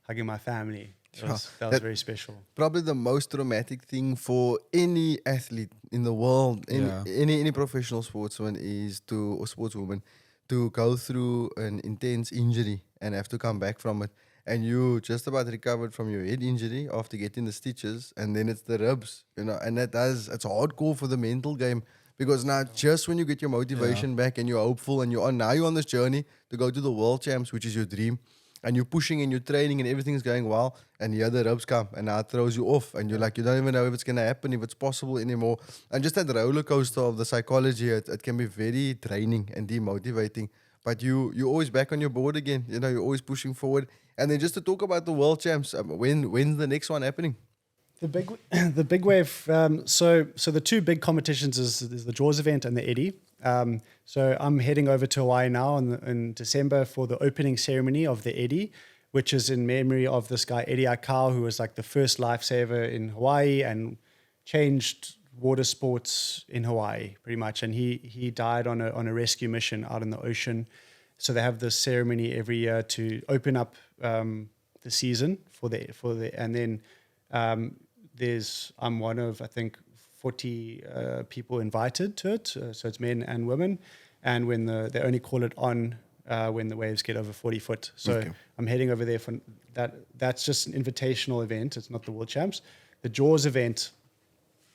hugging my family. That was very special. Probably the most traumatic thing for any athlete in the world, any professional sportsman or sportswoman, to go through an intense injury and have to come back from it. And you just about recovered from your head injury after getting the stitches, and then it's the ribs, you know, and it's hardcore for the mental game. Because now, just when you get your motivation back and you're hopeful and you're on this journey to go to the World Champs, which is your dream, and you're pushing and you're training and everything's going well, and the other ribs come, and now it throws you off, and you're like, you don't even know if it's going to happen, if it's possible anymore. And just that roller coaster of the psychology, it can be very draining and demotivating. but you're always back on your board again. You know, you're always pushing forward. And then just to talk about the world champs, when's the next one happening? The big, the big wave. So the two big competitions is the Jaws event and the Eddy. So I'm heading over to Hawaii now in December for the opening ceremony of the Eddy, which is in memory of this guy Eddie Aikau, who was like the first lifesaver in Hawaii and changed water sports in Hawaii pretty much. And he died on a rescue mission out in the ocean. So they have this ceremony every year to open up the season for the and then I'm one of, I think, 40 people invited to it. So it's men and women. And when they only call it on when the waves get over 40 foot. So Okay. I'm heading over there for that. That's just an invitational event. It's not the World Champs. The Jaws event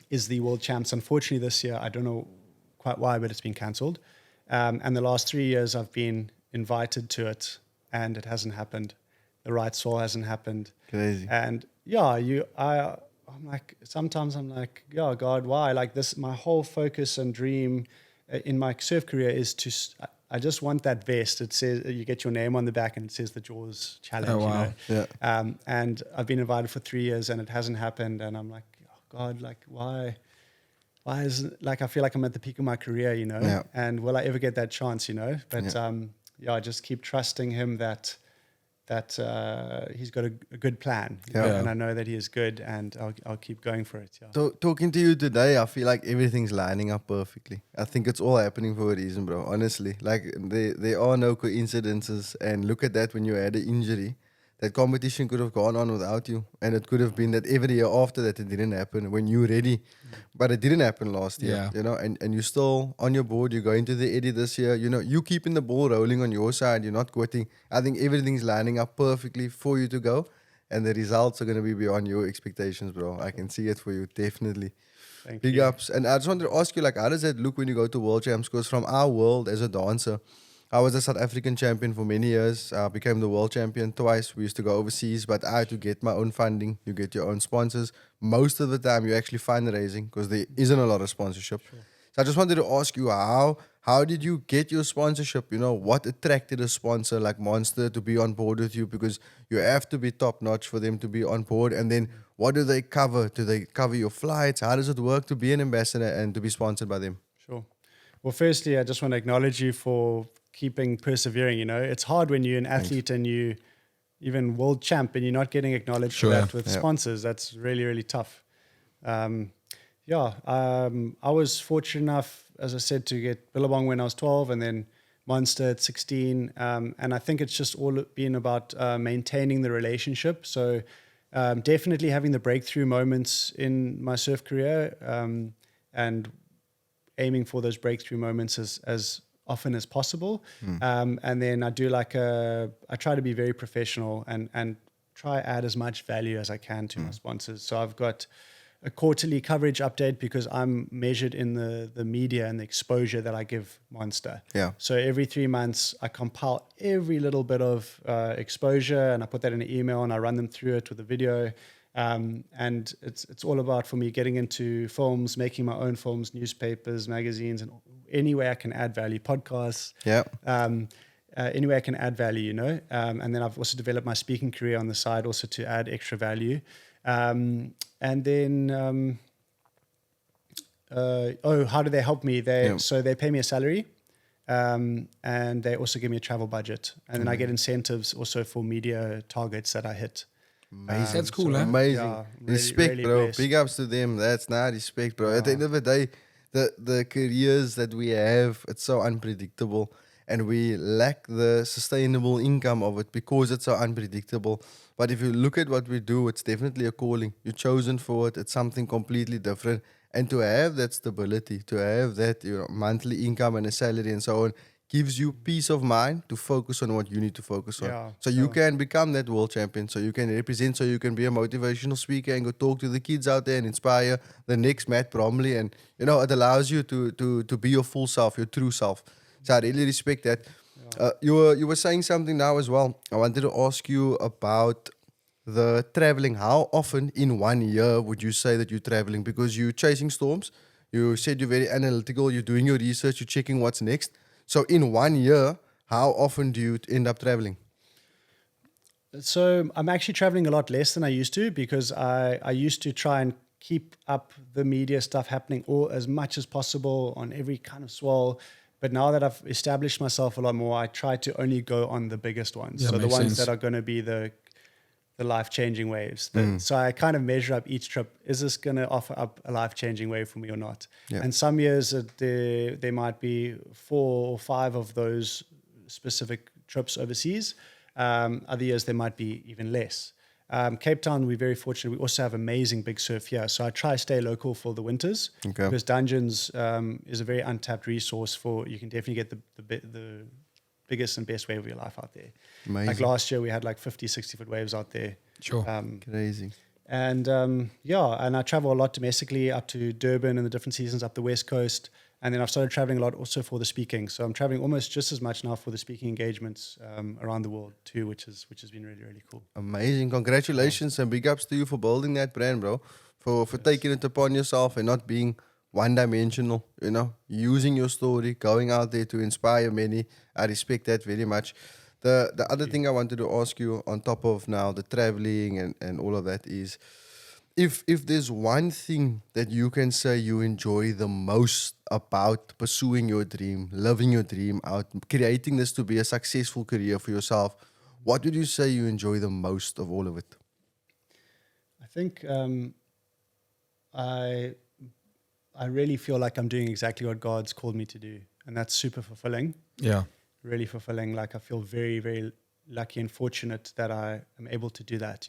is the World Champs. Unfortunately, this year, I don't know quite why, but it's been cancelled. And the last 3 years, I've been invited to it, and it hasn't happened. The right soil hasn't happened. Crazy. And yeah, I'm like, sometimes I'm like, yeah, God, why? Like this, my whole focus and dream in my surf career is I just want that vest. It says, you get your name on the back and it says the Jaws Challenge. Oh, wow. You know? Yeah. And I've been invited for 3 years and it hasn't happened. And I'm like, oh God, like why is it, like, I feel like I'm at the peak of my career, you know, Yeah. and will I ever get that chance, you know? But I just keep trusting him that he's got a good plan, you know, Yeah. and I know that he is good, and I'll keep going for it. Yeah. So talking to you today, I feel like everything's lining up perfectly. I think it's all happening for a reason, bro. Honestly, like there are no coincidences. And look at that, when you had an injury, that competition could have gone on without you, and it could have been that every year after that it didn't happen when you were ready, but it didn't happen last year. Yeah. You know, and you're still on your board. You're going to the Eddy this year. You know, you keeping the ball rolling on your side. You're not quitting. I think everything's lining up perfectly for you to go, and the results are going to be beyond your expectations, bro. I can see it for you, definitely. Thank Big you. ups. And I just wanted to ask you, like, how does that look when you go to World Champs? Because from our world as a dancer, I was a South African champion for many years. I became the world champion twice. We used to go overseas, but I had to get my own funding. You get your own sponsors. Most of the time, you're actually fundraising because there isn't a lot of sponsorship. Sure. So I just wanted to ask you, how did you get your sponsorship? You know, what attracted a sponsor like Monster to be on board with you? Because you have to be top notch for them to be on board. And then what do they cover? Do they cover your flights? How does it work to be an ambassador and to be sponsored by them? Sure. Well, firstly, I just want to acknowledge you for keeping persevering. You know, it's hard when you're an athlete and you even world champ and you're not getting acknowledged for that with sponsors. That's really, really tough. I was fortunate enough, as I said, to get Billabong when I was 12 and then Monster at 16. And I think it's just all been about maintaining the relationship. So definitely having the breakthrough moments in my surf career and aiming for those breakthrough moments as often as possible. And then I do I try to be very professional and try add as much value as I can to my sponsors. So I've got a quarterly coverage update because I'm measured in the media and the exposure that I give Monster. Yeah. So every 3 months I compile every little bit of exposure and I put that in an email and I run them through it with a video. And it's all about, for me, getting into films, making my own films, newspapers, magazines, and any way I can add value, podcasts. Yeah. Any way I can add value, you know. And then I've also developed my speaking career on the side also to add extra value. And then, how do they help me? So they pay me a salary. And they also give me a travel budget. And then I get incentives also for media targets that I hit. Amazing. That's cool, huh? Amazing. Yeah, Respect, really bro. blessed. Big ups to them. That's not respect, bro. At the end of the day, the careers that we have, it's so unpredictable. And we lack the sustainable income of it because it's so unpredictable. But if you look at what we do, it's definitely a calling. You're chosen for it. It's something completely different. And to have that stability, to have that monthly income and a salary and so on, gives you peace of mind to focus on what you need to focus on. Yeah, So you can become that world champion, so you can represent, so you can be a motivational speaker and go talk to the kids out there and inspire the next Matt Bromley. And, it allows you to be your full self, your true self. So I really respect that. You were saying something now as well. I wanted to ask you about the traveling. How often in 1 year would you say that you're traveling? Because you're chasing storms. You said you're very analytical. You're doing your research. You're checking what's next. So in 1 year, how often do you end up traveling? So I'm actually traveling a lot less than I used to because I used to try and keep up the media stuff happening all as much as possible on every kind of swell. But now that I've established myself a lot more, I try to only go on the biggest ones. Yeah, so the makes ones sense. that are going to be the life-changing waves. So I kind of measure up each trip. Is this going to offer up a life-changing wave for me or not? Yeah. And some years there might be 4 or 5 of those specific trips overseas. Other years there might be even less. Cape Town, we're very fortunate. We also have amazing big surf here. So I try to stay local for the winters because Dungeons is a very untapped resource for, you can definitely get the biggest and best wave of your life out there. Amazing. Like last year, we had like 50, 60-foot waves out there. Sure. Crazy. And and I travel a lot domestically up to Durban in the different seasons, up the West Coast. And then I've started traveling a lot also for the speaking. So I'm traveling almost just as much now for the speaking engagements around the world too, which has been really, really cool. Amazing. Congratulations and big ups to you for building that brand, bro. For taking it upon yourself and not being one-dimensional, using your story, going out there to inspire many. I respect that very much. The other thing I wanted to ask you on top of now the traveling and all of that is, if there's one thing that you can say you enjoy the most about pursuing your dream, living your dream out, creating this to be a successful career for yourself, what would you say you enjoy the most of all of it? I think I really feel like I'm doing exactly what God's called me to do. And that's super fulfilling. Yeah. Really fulfilling. Like I feel very, very lucky and fortunate that I am able to do that,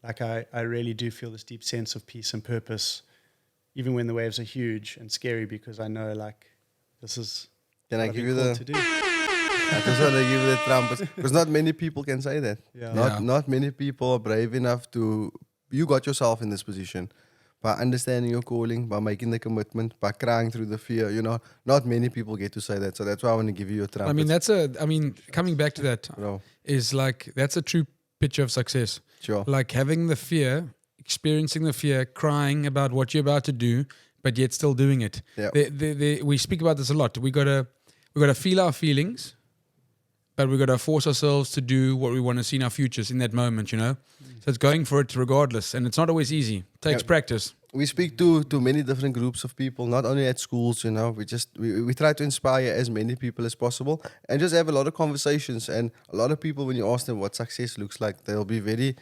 Like I really do feel this deep sense of peace and purpose, even when the waves are huge and scary, because I know like this is Can what I I've give been you called the to do. I just want to give you the trumpet because not many people can say that. Yeah. Not many people are brave enough to. You got yourself in this position by understanding your calling, by making the commitment, by crying through the fear. Not many people get to say that. So that's why I want to give you a trumpet. Coming back to that Bro. is like, that's a true picture of success. Sure. Like having the fear, experiencing the fear, crying about what you're about to do, but yet still doing it. Yeah. We speak about this a lot. We gotta feel our feelings, but we gotta force ourselves to do what we want to see in our futures in that moment. So it's going for it regardless, and it's not always easy. It takes practice. We speak to many different groups of people, not only at schools, we try to inspire as many people as possible and just have a lot of conversations. And a lot of people, when you ask them what success looks like, they'll be very,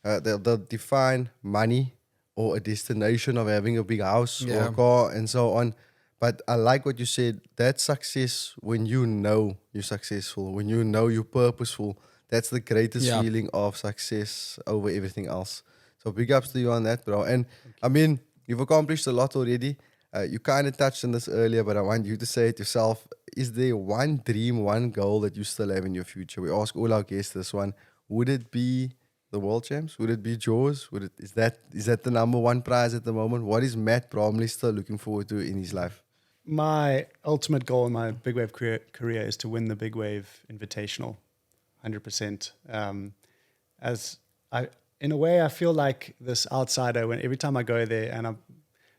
they'll define money or a destination of having a big house or a car and so on. But I like what you said, that's success when you know you're successful, when you know you're purposeful. That's the greatest feeling of success over everything else. So big ups to you on that, bro. And I mean, you've accomplished a lot already. You kind of touched on this earlier, but I want you to say it yourself. Is there one dream, one goal that you still have in your future? We ask all our guests this one. Would it be the World Champs? Would it be Jaws? Is that the number one prize at the moment? What is Matt Bromley still looking forward to in his life? My ultimate goal in my big wave career is to win the Big Wave Invitational, 100%. In a way, I feel like this outsider when every time I go there and I'm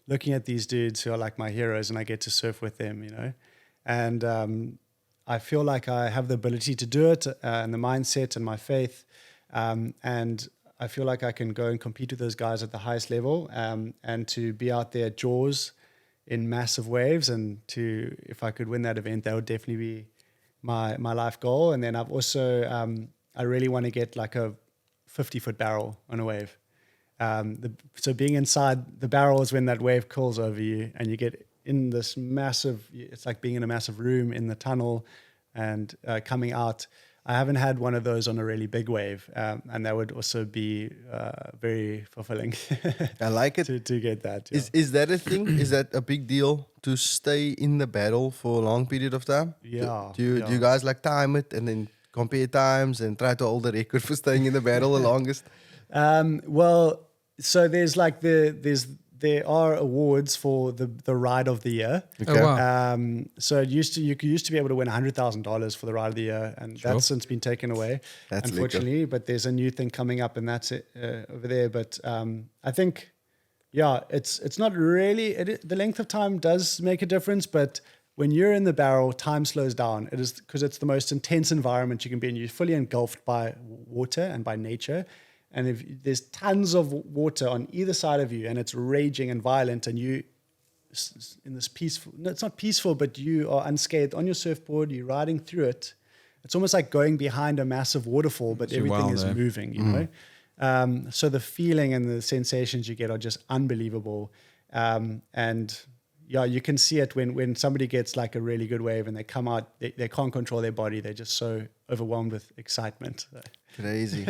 looking at these dudes who are like my heroes and I get to surf with them, and I feel like I have the ability to do it and the mindset and my faith, and I feel like I can go and compete with those guys at the highest level, and to be out there at Jaws in massive waves, and if I could win that event, that would definitely be my life goal. And then I've also I really want to get like a 50-foot barrel on a wave. So being inside the barrel is when that wave curls over you and you get in this massive, it's like being in a massive room in the tunnel and coming out. I haven't had one of those on a really big wave, and that would also be very fulfilling. I like it. to get that. Yeah. Is that a thing? Is that a big deal to stay in the battle for a long period of time? Yeah. Do you guys like time it and then compare times and try to hold the record for staying in the battle the longest? Well, so there are awards for the ride of the year. Okay. Oh, wow. So you used to be able to win $100,000 for the ride of the year, and that's since been taken away, That's unfortunately. But there's a new thing coming up, and that's it over there. But I think, it's not really the length of time does make a difference, but when you're in the barrel, time slows down. It is because it's the most intense environment you can be in. You're fully engulfed by water and by nature. And if there's tons of water on either side of you and it's raging and violent and you in this peaceful, no, it's not peaceful, but you are unscathed on your surfboard, you're riding through it. It's almost like going behind a massive waterfall, but everything is moving, you know? So the feeling and the sensations you get are just unbelievable. And yeah, you can see it when somebody gets like a really good wave and they come out, they can't control their body. They're just so overwhelmed with excitement. Crazy.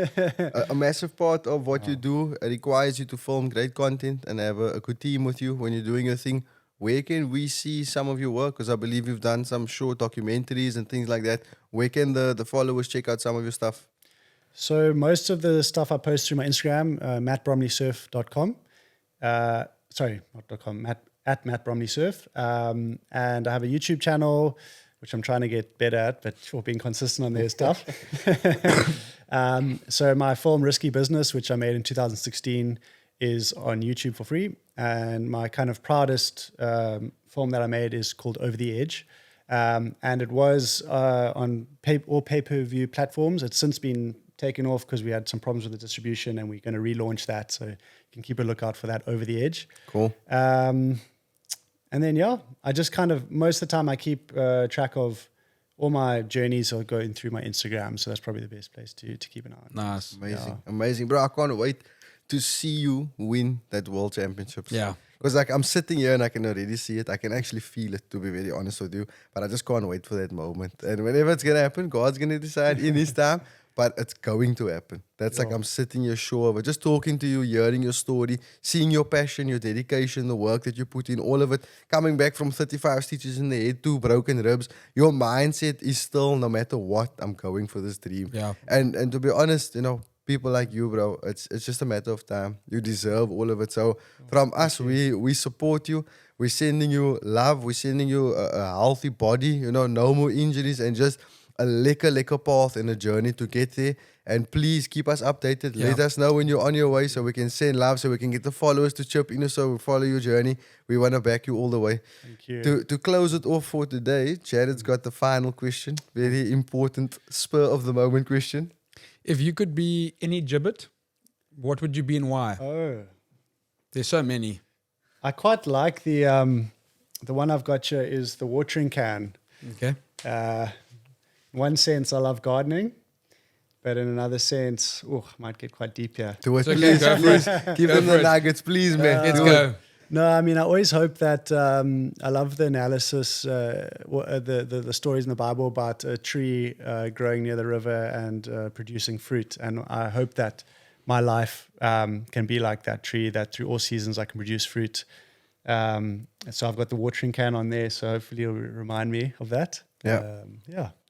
A massive part of what you do requires you to film great content and have a good team with you when you're doing your thing. Where can we see some of your work? Because I believe you've done some short documentaries and things like that. Where can the followers check out some of your stuff? So most of the stuff I post through my Instagram, mattbromleysurf.com. Sorry, not .com, at Matt Bromley Surf. And I have a YouTube channel, which I'm trying to get better at, but for being consistent on their stuff. So my film Risky Business, which I made in 2016, is on YouTube for free. And my kind of proudest film that I made is called Over the Edge. And it was on all pay-per-view platforms. It's since been taken off because we had some problems with the distribution, and we're going to relaunch that. So you can keep a lookout for that, Over the Edge. Cool. And then, yeah, I just kind of, most of the time I keep track of all my journeys are going through my Instagram. So that's probably the best place to keep an eye on. Nice. Amazing. Amazing. Bro, I can't wait to see you win that World Championships. Yeah. Because like I'm sitting here and I can already see it. I can actually feel it, to be very honest with you. But I just can't wait for that moment. And whenever it's going to happen, God's going to decide in his time. But it's going to happen. That's like I'm sitting here sure, but just talking to you, hearing your story, seeing your passion, your dedication, the work that you put in, all of it, coming back from 35 stitches in the head, 2 broken ribs. Your mindset is still, no matter what, I'm going for this dream. Yeah. And to be honest, you know, people like you, bro, it's just a matter of time. You deserve all of it. So from us, we support you. We're sending you love. We're sending you a healthy body, you know, no more injuries, and just a lekker path and a journey to get there. And please keep us updated. Yeah. Let us know when you're on your way so we can send love, so we can get the followers to chip in, so we follow your journey. We want to back you all the way. Thank you. To close it off for today, Jared's got the final question. Very important, spur of the moment question. If you could be any gibbet, what would you be and why? Oh, There's so many. I quite like the one I've got here is the watering can. Okay. In one sense, I love gardening, but in another sense, I might get quite deep here. Do it, It's okay, please, go for please. it. Give Go them for the it. nuggets, please, man. Let's Do go. it. No, I mean, I always hope that I love the analysis, the stories in the Bible about a tree growing near the river and producing fruit. And I hope that my life can be like that tree, that through all seasons I can produce fruit. So I've got the watering can on there, so hopefully it'll remind me of that. Yeah.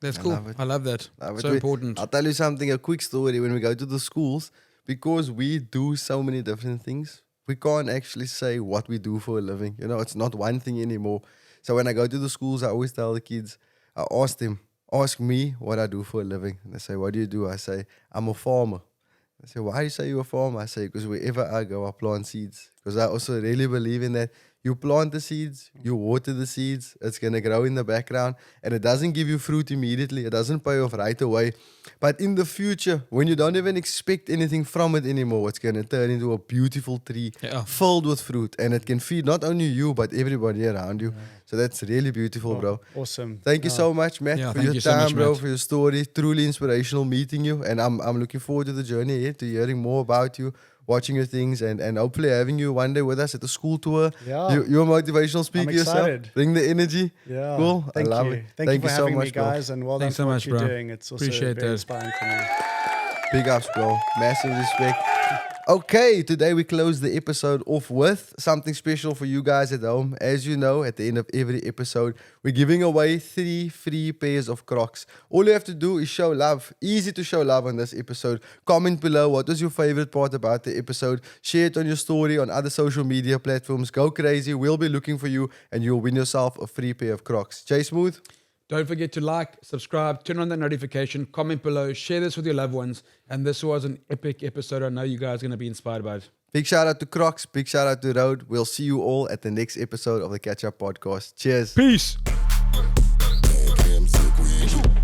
That's I cool. love it. I love that. Love it. So important. I'll tell you something, a quick story. When we go to the schools, because we do so many different things, we can't actually say what we do for a living. You know, it's not one thing anymore. So when I go to the schools, I always tell the kids, I ask them, ask me what I do for a living. And they say, what do you do? I say, I'm a farmer. I say, why do you say you're a farmer? I say, because wherever I go, I plant seeds. Because I also really believe in that. You plant the seeds, you water the seeds, it's going to grow in the background, and it doesn't give you fruit immediately. It doesn't pay off right away. But in the future, when you don't even expect anything from it anymore, it's going to turn into a beautiful tree filled with fruit, and it can feed not only you, but everybody around you. So that's really beautiful, bro. Awesome. Thank you so much, Matt, for thank your you so time, much, bro, Matt. for your story. Truly inspirational meeting you, and I'm looking forward to the journey ahead, to hearing more about you, watching your things, and hopefully having you one day with us at the school tour. Yeah. You're a motivational speaker yourself. excited. Bring the energy. Yeah. Cool. Thank I love you. it. Thank you for so having much, me, guys, and well done Thanks so for what much, you're bro. doing. It's also Appreciate very that. inspiring for me. Big ups, bro. Massive respect. Okay, today we close the episode off with something special for you guys at home. As you know, at the end of every episode, we're giving away 3 free pairs of Crocs. All you have to do is show love. Easy to show love on this episode. Comment below what was your favorite part about the episode. Share it on your story on other social media platforms. Go crazy. We'll be looking for you, and you'll win yourself a free pair of Crocs. Jay Smooth. Don't forget to like, subscribe, turn on that notification, comment below, share this with your loved ones. And this was an epic episode. I know you guys are going to be inspired by it. Big shout out to Crocs. Big shout out to Road. We'll see you all at the next episode of the Catch Up Podcast. Cheers. Peace. true.